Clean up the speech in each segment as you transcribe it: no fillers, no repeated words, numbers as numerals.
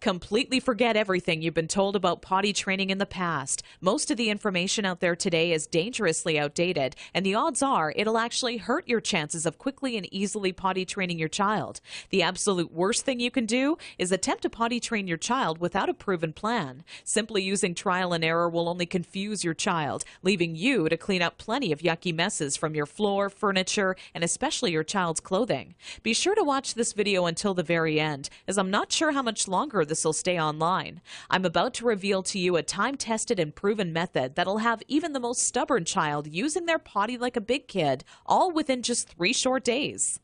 Completely forget everything you've been told about potty training in the past. Most of the information out there today is dangerously outdated, and the odds are it'll actually hurt your chances of quickly and easily potty training your child. The absolute worst thing you can do is attempt to potty train your child without a proven plan. Simply using trial and error will only confuse your child, leaving you to clean up plenty of yucky messes from your floor, furniture, and especially your child's clothing. Be sure to watch this video until the very end, as I'm not sure how much longer this will stay online. I'm about to reveal to you a time-tested and proven method that'll have even the most stubborn child using their potty like a big kid, all within just 3 short days.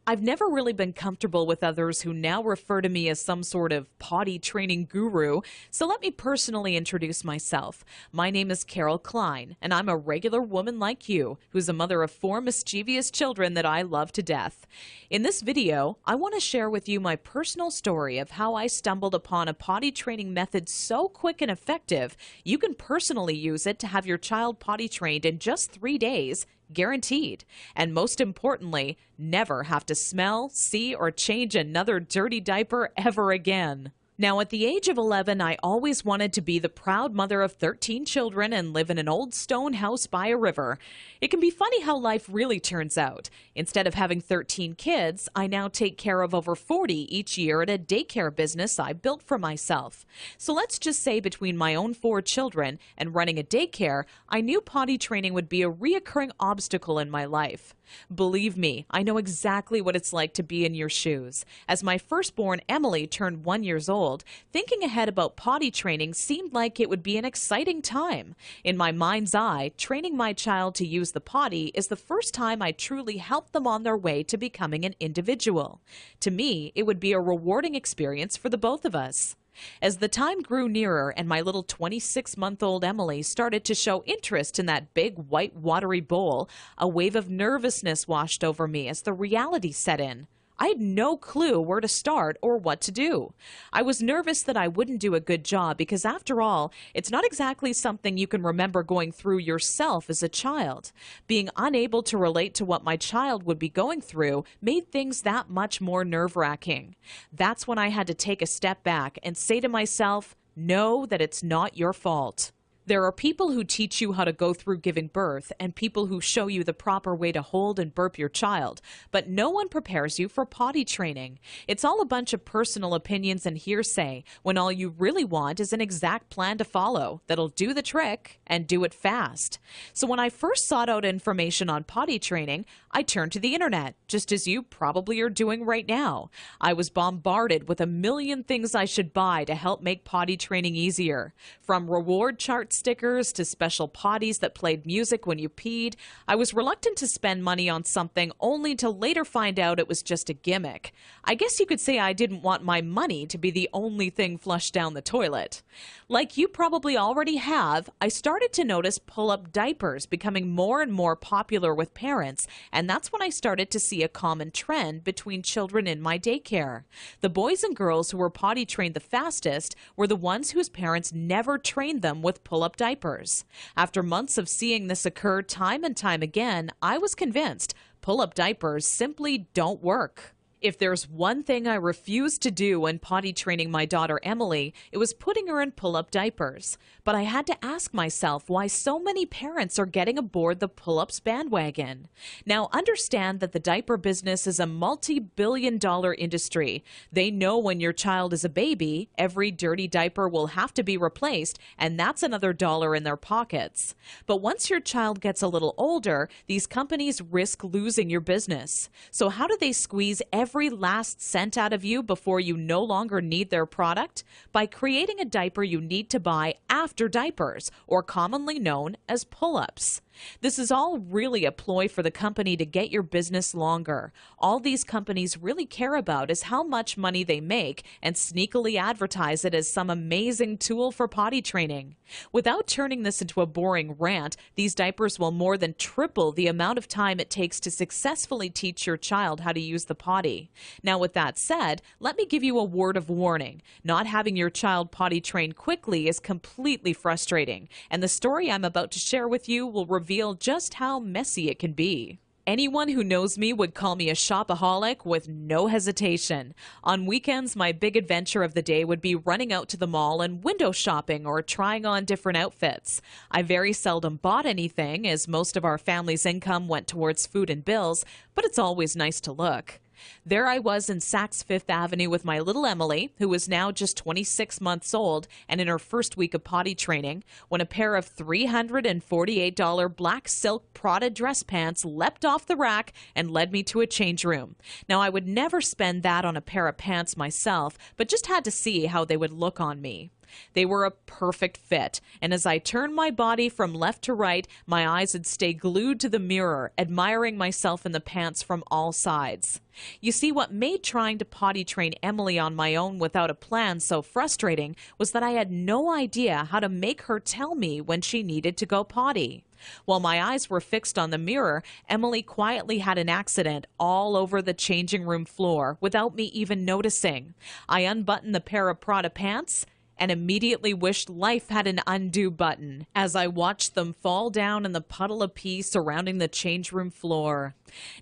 I've never really been comfortable with others who now refer to me as some sort of potty training guru, so let me personally introduce myself. My name is Carol Klein, and I'm a regular woman like you, who's a mother of 4 mischievous children that I love to death. In this video, I want to share with you my personal story of how I stumbled upon a potty training method so quick and effective, you can personally use it to have your child potty trained in just 3 days, guaranteed. And most importantly, never have to smell, see, or change another dirty diaper ever again. Now, at the age of 11, I always wanted to be the proud mother of 13 children and live in an old stone house by a river. It can be funny how life really turns out. Instead of having 13 kids, I now take care of over 40 each year at a daycare business I built for myself. So let's just say between my own 4 children and running a daycare, I knew potty training would be a reoccurring obstacle in my life. Believe me, I know exactly what it's like to be in your shoes. As my firstborn, Emily, turned 1 year old, thinking ahead about potty training seemed like it would be an exciting time. In my mind's eye, training my child to use the potty is the first time I truly helped them on their way to becoming an individual. To me, it would be a rewarding experience for the both of us. As the time grew nearer and my little 26-month-old Emily started to show interest in that big white watery bowl, a wave of nervousness washed over me as the reality set in. I had no clue where to start or what to do. I was nervous that I wouldn't do a good job because, after all, it's not exactly something you can remember going through yourself as a child. Being unable to relate to what my child would be going through made things that much more nerve-wracking. That's when I had to take a step back and say to myself, know that it's not your fault. There are people who teach you how to go through giving birth and people who show you the proper way to hold and burp your child, but no one prepares you for potty training. It's all a bunch of personal opinions and hearsay when all you really want is an exact plan to follow that'll do the trick and do it fast. So when I first sought out information on potty training, I turned to the internet, just as you probably are doing right now. I was bombarded with a million things I should buy to help make potty training easier. From reward chart stickers to special potties that played music when you peed, I was reluctant to spend money on something only to later find out it was just a gimmick. I guess you could say I didn't want my money to be the only thing flushed down the toilet. Like you probably already have, I started to notice pull-up diapers becoming more and more popular with parents, and that's when I started to see a common trend between children in my daycare. The boys and girls who were potty trained the fastest were the ones whose parents never trained them with pull-up diapers. After months of seeing this occur time and time again, I was convinced pull-up diapers simply don't work. If there's one thing I refused to do when potty training my daughter Emily, it was putting her in pull-up diapers. But I had to ask myself why so many parents are getting aboard the pull-ups bandwagon. Now, understand that the diaper business is a multi-billion-dollar industry. They know when your child is a baby, every dirty diaper will have to be replaced, and that's another dollar in their pockets. But once your child gets a little older, these companies risk losing your business. So how do they squeeze every last cent out of you before you no longer need their product? By creating a diaper you need to buy after diapers, or commonly known as pull-ups. This is all really a ploy for the company to get your business longer. All these companies really care about is how much money they make and sneakily advertise it as some amazing tool for potty training. Without turning this into a boring rant, these diapers will more than triple the amount of time it takes to successfully teach your child how to use the potty. Now, with that said, let me give you a word of warning. Not having your child potty trained quickly is completely frustrating, and the story I'm about to share with you will reveal just how messy it can be. Anyone who knows me would call me a shopaholic with no hesitation. On weekends, my big adventure of the day would be running out to the mall and window shopping or trying on different outfits. I very seldom bought anything, as most of our family's income went towards food and bills, but it's always nice to look. There I was in Saks Fifth Avenue with my little Emily, who was now just 26 months old and in her first week of potty training, when a pair of $348 black silk Prada dress pants leapt off the rack and led me to a change room. Now, I would never spend that on a pair of pants myself, but just had to see how they would look on me. They were a perfect fit, and as I turned my body from left to right, my eyes would stay glued to the mirror, admiring myself in the pants from all sides. You see, what made trying to potty train Emily on my own without a plan so frustrating was that I had no idea how to make her tell me when she needed to go potty. While my eyes were fixed on the mirror, Emily quietly had an accident all over the changing room floor without me even noticing. I unbuttoned the pair of Prada pants and immediately wished life had an undo button as I watched them fall down in the puddle of pee surrounding the change room floor.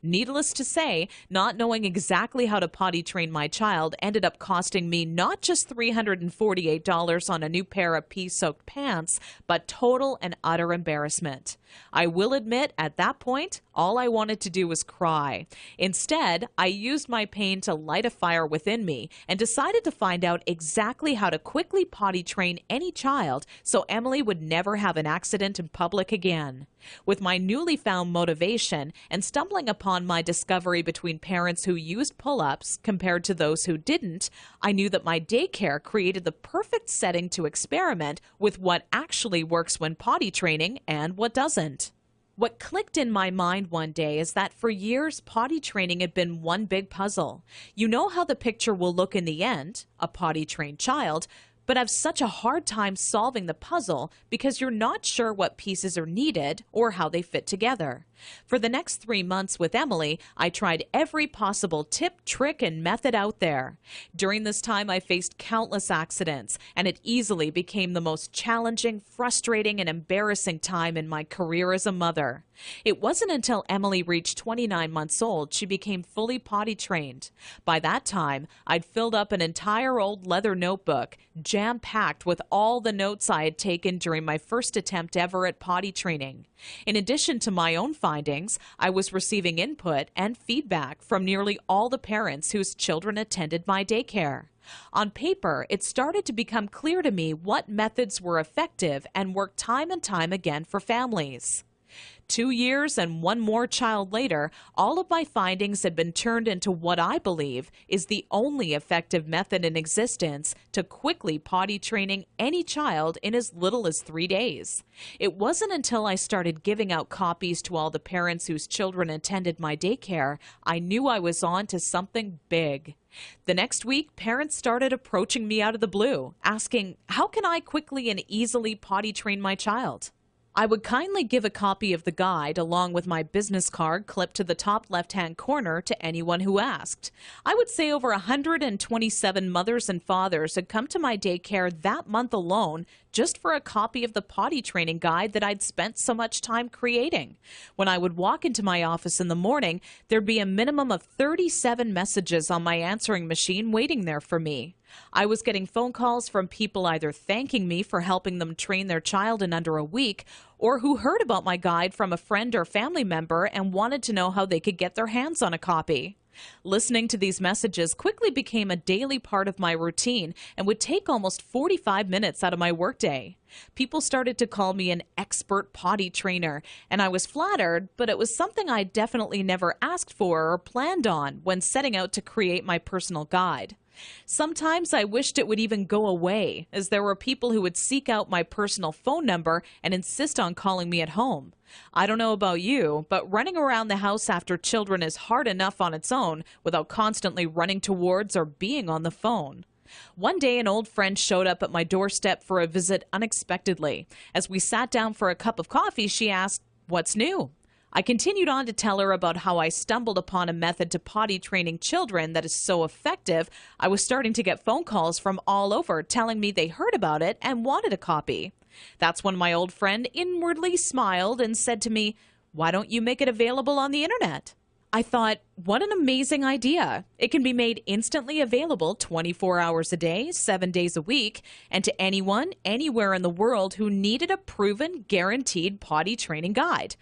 Needless to say, not knowing exactly how to potty train my child ended up costing me not just $348 on a new pair of pee-soaked pants, but total and utter embarrassment. I will admit, at that point, all I wanted to do was cry. Instead, I used my pain to light a fire within me and decided to find out exactly how to quickly potty train any child so Emily would never have an accident in public again. With my newly found motivation and stumbling upon my discovery between parents who used pull-ups compared to those who didn't, I knew that my daycare created the perfect setting to experiment with what actually works when potty training and what doesn't. What clicked in my mind one day is that for years, potty training had been one big puzzle. You know how the picture will look in the end, a potty-trained child, but have such a hard time solving the puzzle because you're not sure what pieces are needed or how they fit together. For the next 3 months with Emily, I tried every possible tip, trick, and method out there. During this time, I faced countless accidents, and it easily became the most challenging, frustrating, and embarrassing time in my career as a mother. It wasn't until Emily reached 29 months old she became fully potty trained. By that time, I'd filled up an entire old leather notebook, jam-packed with all the notes I had taken during my first attempt ever at potty training. In addition to my own findings, I was receiving input and feedback from nearly all the parents whose children attended my daycare. On paper, it started to become clear to me what methods were effective and worked time and time again for families. 2 years and one more child later, all of my findings had been turned into what I believe is the only effective method in existence to quickly potty training any child in as little as 3 days. It wasn't until I started giving out copies to all the parents whose children attended my daycare I knew I was on to something big. The next week, parents started approaching me out of the blue, asking, how can I quickly and easily potty train my child? I would kindly give a copy of the guide along with my business card clipped to the top left-hand corner to anyone who asked. I would say over 127 mothers and fathers had come to my daycare that month alone just for a copy of the potty training guide that I'd spent so much time creating. When I would walk into my office in the morning, there'd be a minimum of 37 messages on my answering machine waiting there for me. I was getting phone calls from people either thanking me for helping them train their child in under a week or who heard about my guide from a friend or family member and wanted to know how they could get their hands on a copy. Listening to these messages quickly became a daily part of my routine and would take almost 45 minutes out of my workday. People started to call me an expert potty trainer, and I was flattered, but it was something I definitely never asked for or planned on when setting out to create my personal guide. Sometimes I wished it would even go away, as there were people who would seek out my personal phone number and insist on calling me at home. I don't know about you, but running around the house after children is hard enough on its own without constantly running towards or being on the phone. One day, an old friend showed up at my doorstep for a visit unexpectedly. As we sat down for a cup of coffee, she asked, "What's new?" I continued on to tell her about how I stumbled upon a method to potty training children that is so effective, I was starting to get phone calls from all over telling me they heard about it and wanted a copy. That's when my old friend inwardly smiled and said to me, Why don't you make it available on the internet? I thought, what an amazing idea. It can be made instantly available 24 hours a day, 7 days a week, and to anyone, anywhere in the world who needed a proven, guaranteed potty training guide.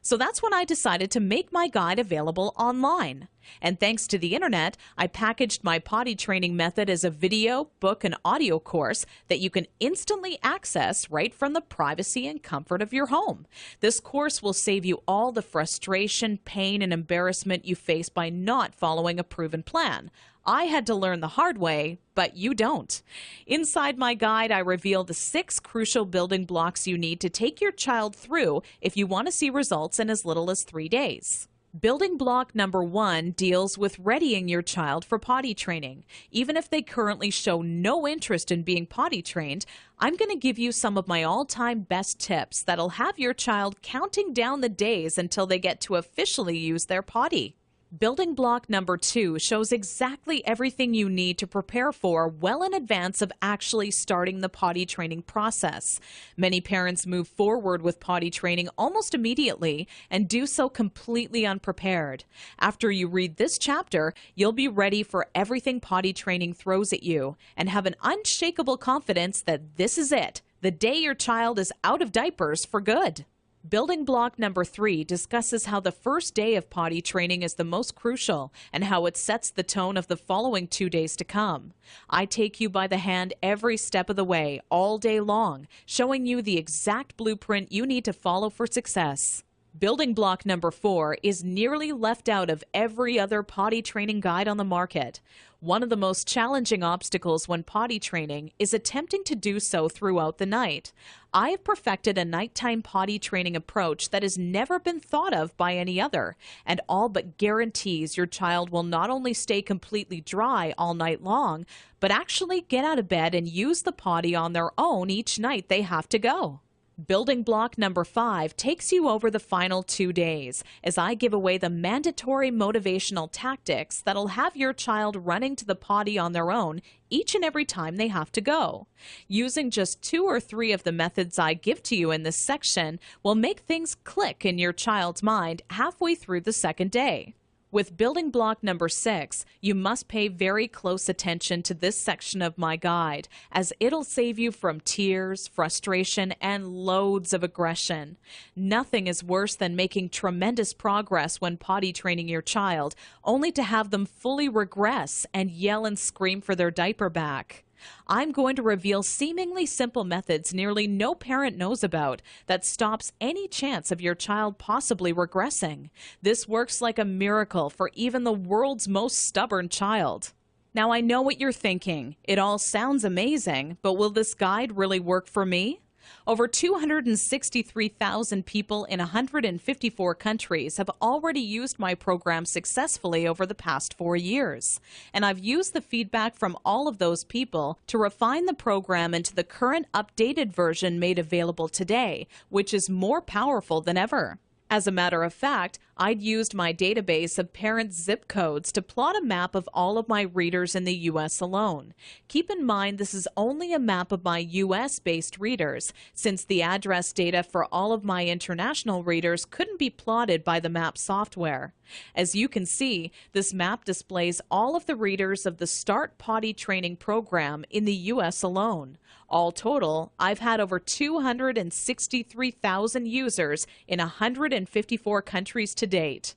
So that's when I decided to make my guide available online. And thanks to the internet, I packaged my potty training method as a video, book, and audio course that you can instantly access right from the privacy and comfort of your home. This course will save you all the frustration, pain, and embarrassment you face by not following a proven plan. I had to learn the hard way, but you don't. Inside my guide, I reveal the 6 crucial building blocks you need to take your child through if you want to see results in as little as 3 days. Building block number 1 deals with readying your child for potty training. Even if they currently show no interest in being potty trained, I'm going to give you some of my all-time best tips that'll have your child counting down the days until they get to officially use their potty. Building block number 2 shows exactly everything you need to prepare for well in advance of actually starting the potty training process. Many parents move forward with potty training almost immediately and do so completely unprepared. After you read this chapter, you'll be ready for everything potty training throws at you and have an unshakable confidence that this is it, the day your child is out of diapers for good. Building block number 3 discusses how the first day of potty training is the most crucial and how it sets the tone of the following 2 days to come. I take you by the hand every step of the way, all day long, showing you the exact blueprint you need to follow for success. Building block number 4 is nearly left out of every other potty training guide on the market. One of the most challenging obstacles when potty training is attempting to do so throughout the night. I have perfected a nighttime potty training approach that has never been thought of by any other, and all but guarantees your child will not only stay completely dry all night long, but actually get out of bed and use the potty on their own each night they have to go. Building block number 5 takes you over the final 2 days as I give away the mandatory motivational tactics that'll have your child running to the potty on their own each and every time they have to go. Using just 2 or 3 of the methods I give to you in this section will make things click in your child's mind halfway through the second day. With building block number 6, you must pay very close attention to this section of my guide, as it'll save you from tears, frustration, and loads of aggression. Nothing is worse than making tremendous progress when potty training your child, only to have them fully regress and yell and scream for their diaper back. I'm going to reveal seemingly simple methods nearly no parent knows about that stops any chance of your child possibly regressing. This works like a miracle for even the world's most stubborn child. Now I know what you're thinking. It all sounds amazing, but will this guide really work for me? Over 263,000 people in 154 countries have already used my program successfully over the past 4 years. And I've used the feedback from all of those people to refine the program into the current updated version made available today, which is more powerful than ever. As a matter of fact, I'd used my database of parents' zip codes to plot a map of all of my readers in the U.S. alone. Keep in mind this is only a map of my U.S.-based readers, since the address data for all of my international readers couldn't be plotted by the map software. As you can see, this map displays all of the readers of the Start Potty Training program in the U.S. alone. All total, I've had over 263,000 users in 154 countries to date.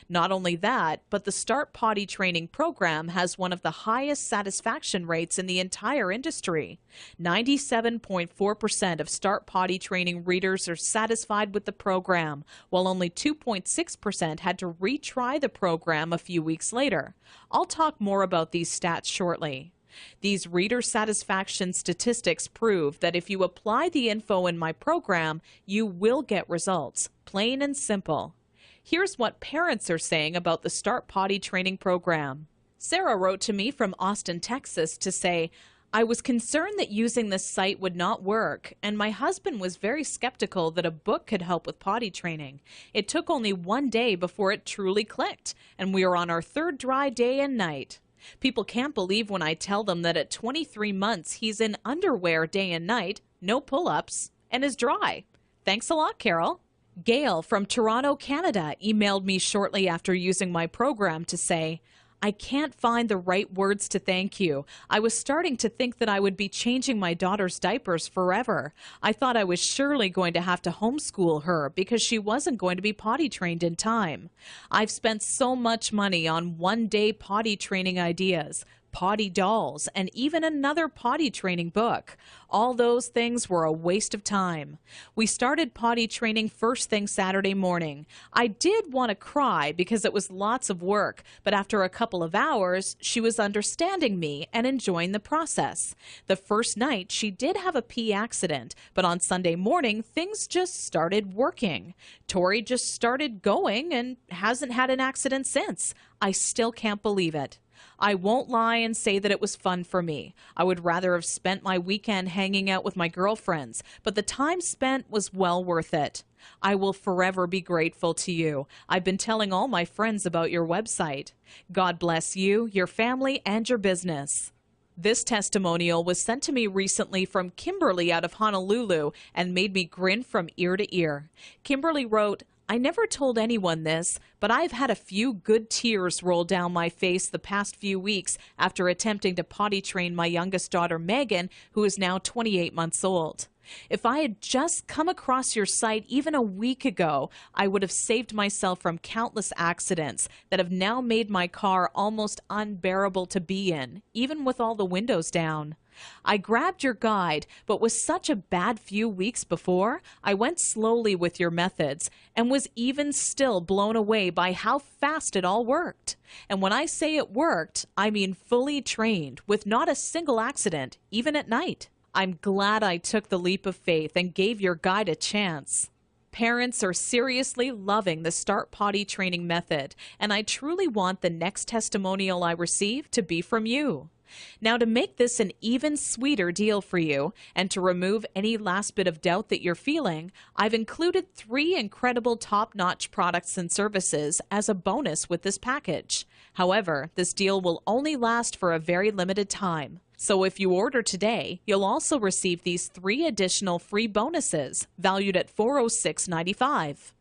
Not only that, but the Start Potty Training program has one of the highest satisfaction rates in the entire industry. 97.4% of Start Potty Training readers are satisfied with the program, while only 2.6% had to retry the program a few weeks later. I'll talk more about these stats shortly. These reader satisfaction statistics prove that if you apply the info in my program, you will get results, plain and simple. Here's what parents are saying about the Start Potty Training program. Sarah wrote to me from Austin, Texas to say, I was concerned that using this site would not work, and my husband was very skeptical that a book could help with potty training. It took only 1 day before it truly clicked, and we are on our 3rd dry day and night. People can't believe when I tell them that at 23 months he's in underwear day and night, no pull-ups, and is dry. Thanks a lot, Carol. Gail from Toronto, Canada, emailed me shortly after using my program to say, I can't find the right words to thank you. I was starting to think that I would be changing my daughter's diapers forever. I thought I was surely going to have to homeschool her because she wasn't going to be potty trained in time. I've spent so much money on one-day potty training ideas, potty dolls, and even another potty training book. All those things were a waste of time. We started potty training first thing Saturday morning. I did want to cry because it was lots of work, but after a couple of hours, she was understanding me and enjoying the process. The first night, she did have a pee accident, but on Sunday morning, things just started working. Tori just started going and hasn't had an accident since. I still can't believe it. I won't lie and say that it was fun for me. I would rather have spent my weekend hanging out with my girlfriends, but the time spent was well worth it. I will forever be grateful to you. I've been telling all my friends about your website. God bless you, your family, and your business. This testimonial was sent to me recently from Kimberly out of Honolulu and made me grin from ear to ear. Kimberly wrote, I never told anyone this, but I've had a few good tears roll down my face the past few weeks after attempting to potty train my youngest daughter, Megan, who is now 28 months old. If I had just come across your site even a week ago, I would have saved myself from countless accidents that have now made my car almost unbearable to be in, even with all the windows down. I grabbed your guide, but with such a bad few weeks before, I went slowly with your methods and was even still blown away by how fast it all worked. And when I say it worked, I mean fully trained, with not a single accident, even at night. I'm glad I took the leap of faith and gave your guide a chance. Parents are seriously loving the Start Potty training method, and I truly want the next testimonial I receive to be from you. Now, to make this an even sweeter deal for you and to remove any last bit of doubt that you're feeling, I've included 3 incredible top-notch products and services as a bonus with this package. However, this deal will only last for a very limited time. So if you order today, you'll also receive these 3 additional free bonuses valued at $406.95.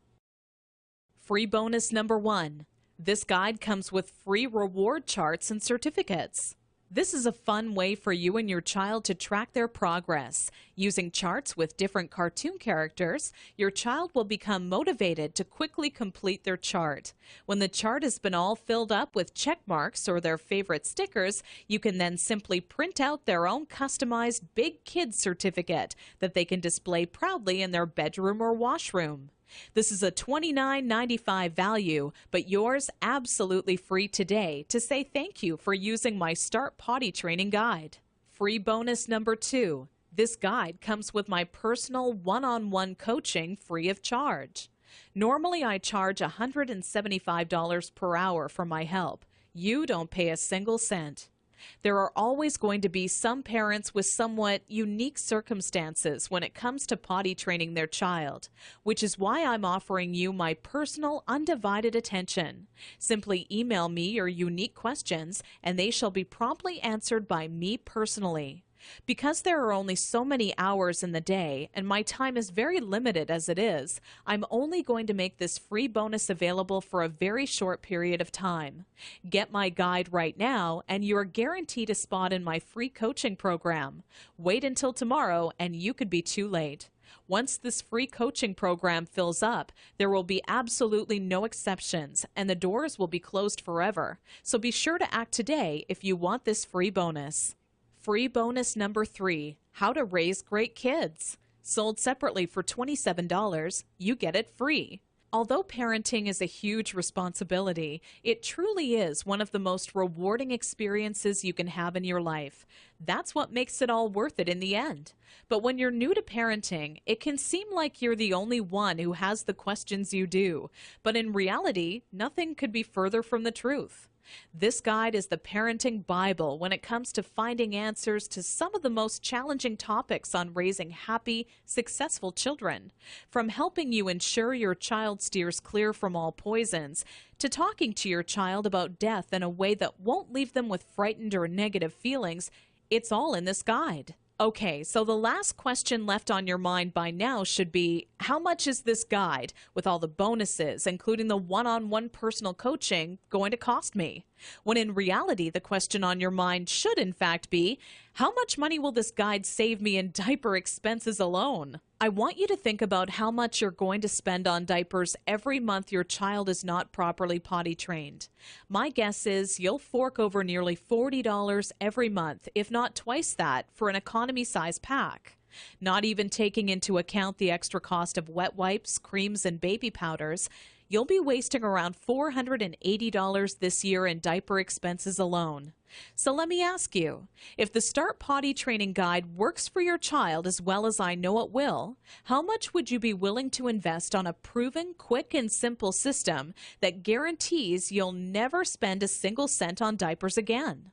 Free bonus number 1. This guide comes with free reward charts and certificates. This is a fun way for you and your child to track their progress. Using charts with different cartoon characters, your child will become motivated to quickly complete their chart. When the chart has been all filled up with check marks or their favorite stickers, you can then simply print out their own customized Big Kids certificate that they can display proudly in their bedroom or washroom. This is a $29.95 value, but yours absolutely free today to say thank you for using my Start Potty Training Guide. Free bonus number 2. This guide comes with my personal one-on-one coaching free of charge. Normally, I charge $175 per hour for my help. You don't pay a single cent. There are always going to be some parents with somewhat unique circumstances when it comes to potty training their child, which is why I'm offering you my personal undivided attention. Simply email me your unique questions and they shall be promptly answered by me personally. Because there are only so many hours in the day and my time is very limited as it is, I'm only going to make this free bonus available for a very short period of time. Get my guide right now and you're guaranteed a spot in my free coaching program. Wait until tomorrow and you could be too late. Once this free coaching program fills up, there will be absolutely no exceptions and the doors will be closed forever. So be sure to act today if you want this free bonus. Free bonus number 3, How to Raise Great Kids. Sold separately for $27, you get it free. Although parenting is a huge responsibility, it truly is one of the most rewarding experiences you can have in your life. That's what makes it all worth it in the end. But when you're new to parenting, it can seem like you're the only one who has the questions you do. But in reality, nothing could be further from the truth. This guide is the parenting Bible when it comes to finding answers to some of the most challenging topics on raising happy, successful children. From helping you ensure your child steers clear from all poisons, to talking to your child about death in a way that won't leave them with frightened or negative feelings, it's all in this guide. Okay, so the last question left on your mind by now should be, how much is this guide, with all the bonuses, including the one-on-one personal coaching, going to cost me? When in reality, the question on your mind should in fact be, how much money will this guide save me in diaper expenses alone? I want you to think about how much you're going to spend on diapers every month your child is not properly potty trained. My guess is you'll fork over nearly $40 every month, if not twice that, for an economy-size pack. Not even taking into account the extra cost of wet wipes, creams, and baby powders, you'll be wasting around $480 this year in diaper expenses alone. So let me ask you, if the Start Potty Training Guide works for your child as well as I know it will, how much would you be willing to invest on a proven, quick, and simple system that guarantees you'll never spend a single cent on diapers again?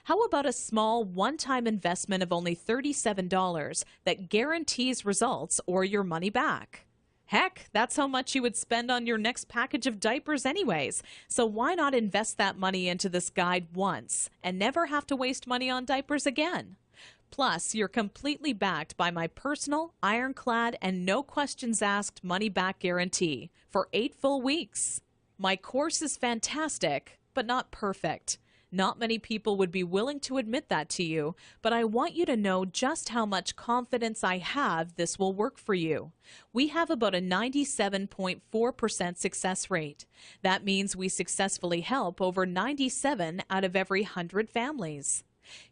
How about a small one-time investment of only $37 that guarantees results or your money back? Heck, that's how much you would spend on your next package of diapers anyways. So why not invest that money into this guide once and never have to waste money on diapers again? Plus, you're completely backed by my personal, ironclad, and no questions asked money-back guarantee for 8 full weeks. My course is fantastic, but not perfect. Not many people would be willing to admit that to you, but I want you to know just how much confidence I have this will work for you. We have about a 97.4% success rate. That means we successfully help over 97 out of every 100 families.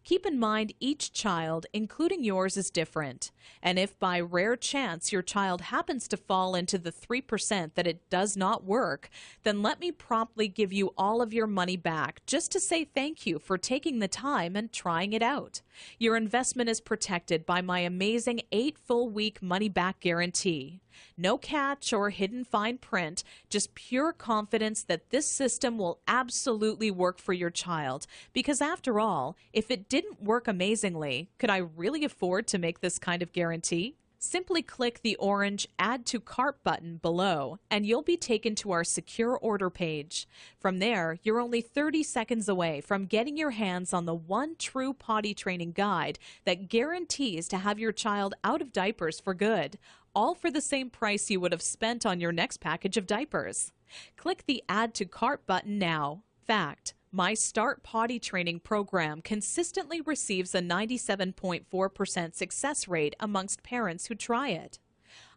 Keep in mind each child, including yours, is different. And if by rare chance your child happens to fall into the 3% that it does not work, then let me promptly give you all of your money back just to say thank you for taking the time and trying it out. Your investment is protected by my amazing 8 full week money back guarantee. No catch or hidden fine print, just pure confidence that this system will absolutely work for your child. Because after all, if it didn't work amazingly, could I really afford to make this kind of guarantee? Simply click the orange Add to Cart button below and you'll be taken to our secure order page. From there, you're only 30 seconds away from getting your hands on the one true potty training guide that guarantees to have your child out of diapers for good, all for the same price you would have spent on your next package of diapers. Click the Add to Cart button now. Fact: my Start Potty Training program consistently receives a 97.4% success rate amongst parents who try it.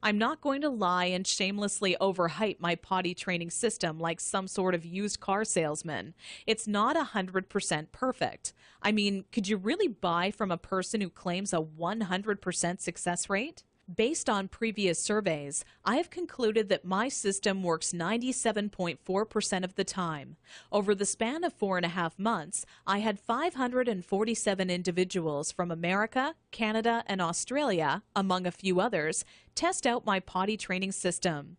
I'm not going to lie and shamelessly overhype my potty training system like some sort of used car salesman. It's not 100% perfect. I mean, could you really buy from a person who claims a 100% success rate? Based on previous surveys, I have concluded that my system works 97.4% of the time. Over the span of 4.5 months, I had 547 individuals from America, Canada, and Australia, among a few others, test out my potty training system.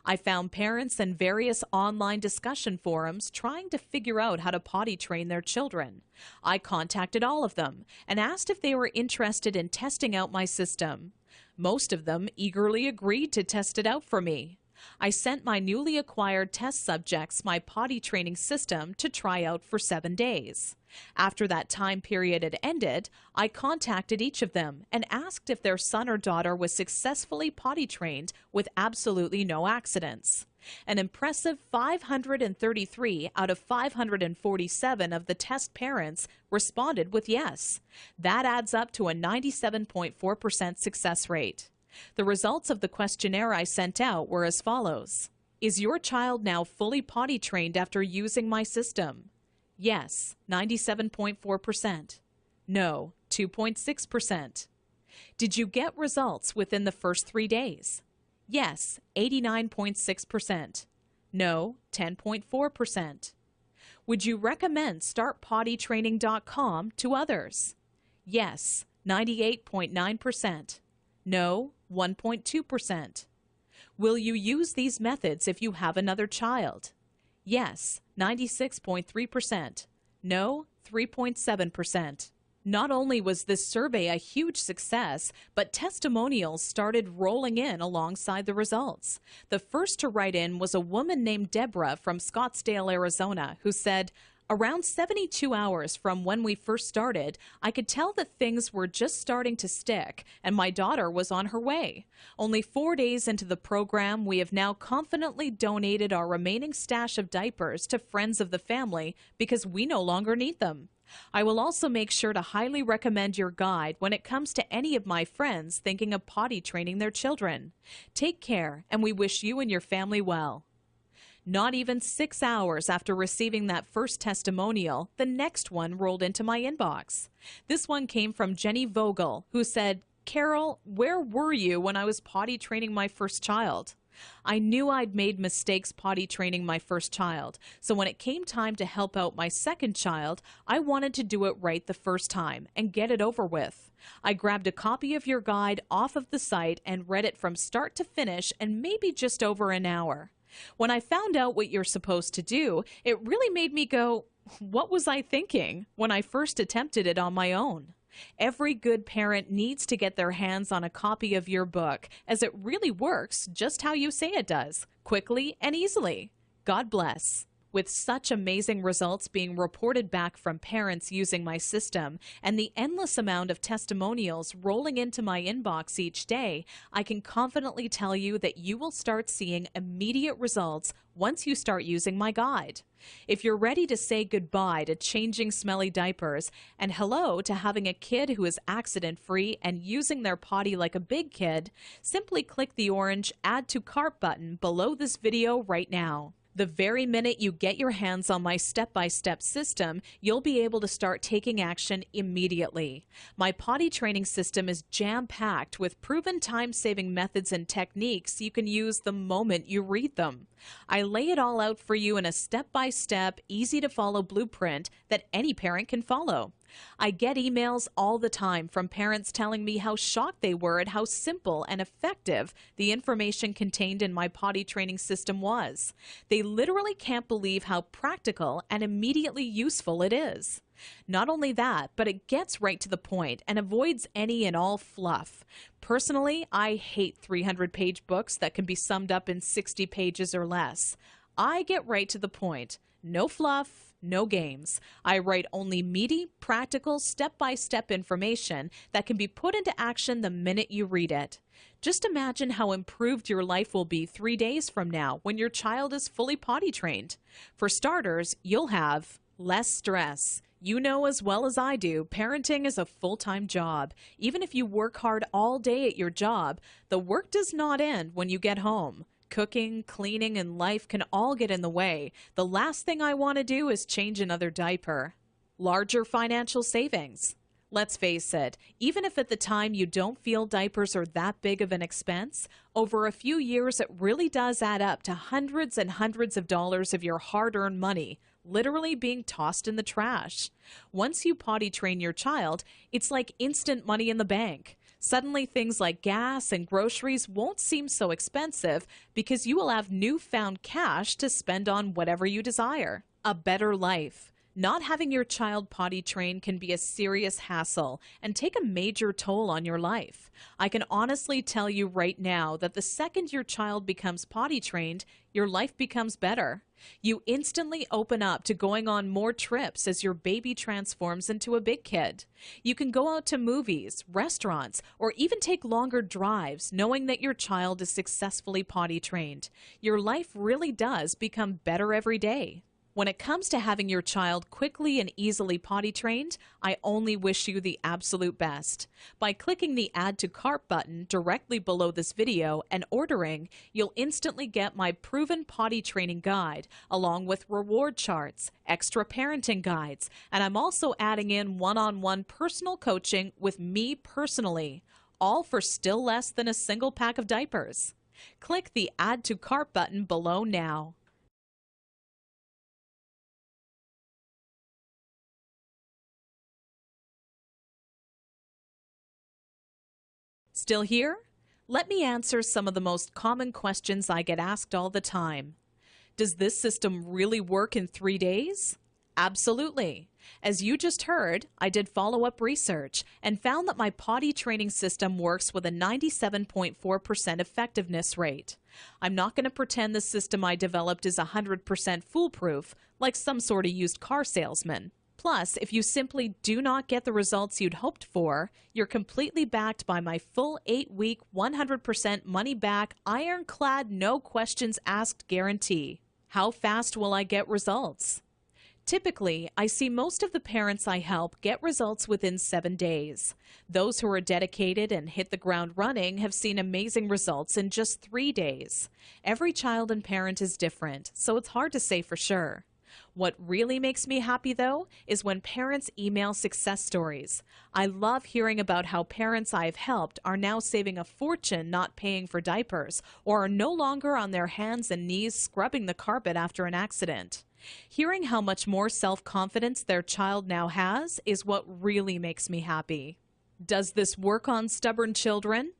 I found parents in various online discussion forums trying to figure out how to potty train their children. I contacted all of them and asked if they were interested in testing out my system. Most of them eagerly agreed to test it out for me. I sent my newly acquired test subjects my potty training system to try out for 7 days. After that time period had ended, I contacted each of them and asked if their son or daughter was successfully potty trained with absolutely no accidents. An impressive 533 out of 547 of the test parents responded with yes. That adds up to a 97.4% success rate. The results of the questionnaire I sent out were as follows. Is your child now fully potty trained after using my system? Yes, 97.4%. No, 2.6%. Did you get results within the first 3 days? Yes, 89.6%. No, 10.4%. Would you recommend StartPottyTraining.com to others? Yes, 98.9%. No, 1.2%. Will you use these methods if you have another child? Yes, 96.3%. No, 3.7%. Not only was this survey a huge success, but testimonials started rolling in alongside the results. The first to write in was a woman named Deborah from Scottsdale, Arizona, who said, Around 72 hours from when we first started, I could tell that things were just starting to stick, and my daughter was on her way. Only 4 days into the program, we have now confidently donated our remaining stash of diapers to friends of the family because we no longer need them. I will also make sure to highly recommend your guide when it comes to any of my friends thinking of potty training their children. Take care, and we wish you and your family well. Not even 6 hours after receiving that first testimonial, the next one rolled into my inbox. This one came from Jenny Vogel, who said, "Carol, where were you when I was potty training my first child? I knew I'd made mistakes potty training my first child, so when it came time to help out my second child, I wanted to do it right the first time and get it over with. I grabbed a copy of your guide off of the site and read it from start to finish in maybe just over an hour. When I found out what you're supposed to do, it really made me go, what was I thinking when I first attempted it on my own? Every good parent needs to get their hands on a copy of your book, as it really works just how you say it does, quickly and easily. God bless." With such amazing results being reported back from parents using my system and the endless amount of testimonials rolling into my inbox each day, I can confidently tell you that you will start seeing immediate results once you start using my guide. If you're ready to say goodbye to changing smelly diapers and hello to having a kid who is accident-free and using their potty like a big kid, simply click the orange Add to Cart button below this video right now. The very minute you get your hands on my step-by-step system, you'll be able to start taking action immediately. My potty training system is jam-packed with proven time-saving methods and techniques you can use the moment you read them. I lay it all out for you in a step-by-step, easy-to-follow blueprint that any parent can follow. I get emails all the time from parents telling me how shocked they were at how simple and effective the information contained in my potty training system was. They literally can't believe how practical and immediately useful it is. Not only that, but it gets right to the point and avoids any and all fluff. Personally, I hate 300-page books that can be summed up in 60 pages or less. I get right to the point. No fluff, no games. I write only meaty, practical, step-by-step information that can be put into action the minute you read it. Just imagine how improved your life will be 3 days from now when your child is fully potty trained. For starters, you'll have less stress. You know as well as I do, parenting is a full-time job. Even if you work hard all day at your job, the work does not end when you get home. Cooking, cleaning, and life can all get in the way. The last thing I want to do is change another diaper. Larger financial savings. Let's face it, even if at the time you don't feel diapers are that big of an expense, over a few years it really does add up to hundreds and hundreds of dollars of your hard-earned money, literally being tossed in the trash. Once you potty train your child, it's like instant money in the bank. Suddenly things like gas and groceries won't seem so expensive because you will have newfound cash to spend on whatever you desire. A better life. Not having your child potty trained can be a serious hassle and take a major toll on your life. I can honestly tell you right now that the second your child becomes potty trained, your life becomes better. You instantly open up to going on more trips as your baby transforms into a big kid. You can go out to movies, restaurants, or even take longer drives knowing that your child is successfully potty trained. Your life really does become better every day. When it comes to having your child quickly and easily potty trained, I only wish you the absolute best. By clicking the Add to Cart button directly below this video and ordering, you'll instantly get my proven potty training guide, along with reward charts, extra parenting guides, and I'm also adding in one-on-one personal coaching with me personally, all for still less than a single pack of diapers. Click the Add to Cart button below now. Still here? Let me answer some of the most common questions I get asked all the time. Does this system really work in 3 days? Absolutely. As you just heard, I did follow-up research and found that my potty training system works with a 97.4% effectiveness rate. I'm not going to pretend the system I developed is 100% foolproof, like some sort of used car salesman. Plus, if you simply do not get the results you'd hoped for, you're completely backed by my full 8-week, 100% money-back, ironclad, no questions asked guarantee. How fast will I get results? Typically, I see most of the parents I help get results within 7 days. Those who are dedicated and hit the ground running have seen amazing results in just 3 days. Every child and parent is different, so it's hard to say for sure. What really makes me happy, though, is when parents email success stories. I love hearing about how parents I've helped are now saving a fortune not paying for diapers or are no longer on their hands and knees scrubbing the carpet after an accident. Hearing how much more self-confidence their child now has is what really makes me happy. Does this work on stubborn children?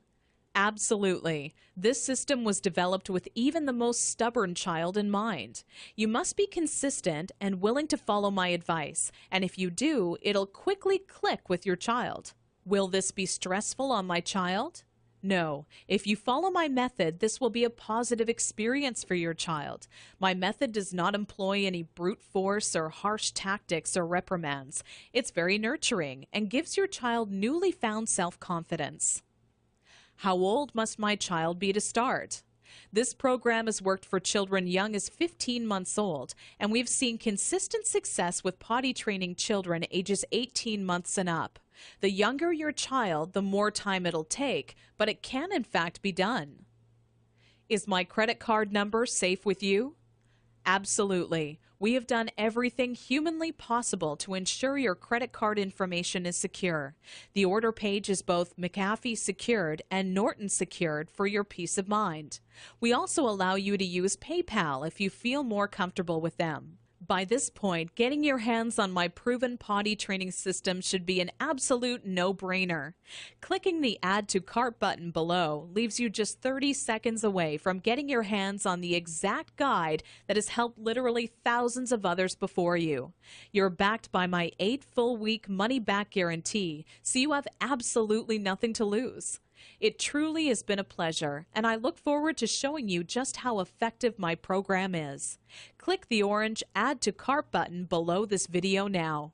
Absolutely. This system was developed with even the most stubborn child in mind. You must be consistent and willing to follow my advice, and if you do, it'll quickly click with your child. Will this be stressful on my child? No. If you follow my method, this will be a positive experience for your child. My method does not employ any brute force or harsh tactics or reprimands. It's very nurturing and gives your child newly found self-confidence. How old must my child be to start? This program has worked for children young as 15 months old, and we've seen consistent success with potty training children ages 18 months and up. The younger your child, the more time it'll take, but it can in fact be done. Is my credit card number safe with you? Absolutely. We have done everything humanly possible to ensure your credit card information is secure. The order page is both McAfee secured and Norton secured for your peace of mind. We also allow you to use PayPal if you feel more comfortable with them. By this point, getting your hands on my proven potty training system should be an absolute no-brainer. Clicking the Add to Cart button below leaves you just 30 seconds away from getting your hands on the exact guide that has helped literally thousands of others before you. You're backed by my 8 full-week money-back guarantee, so you have absolutely nothing to lose. It truly has been a pleasure, and I look forward to showing you just how effective my program is. Click the orange Add to Cart button below this video now.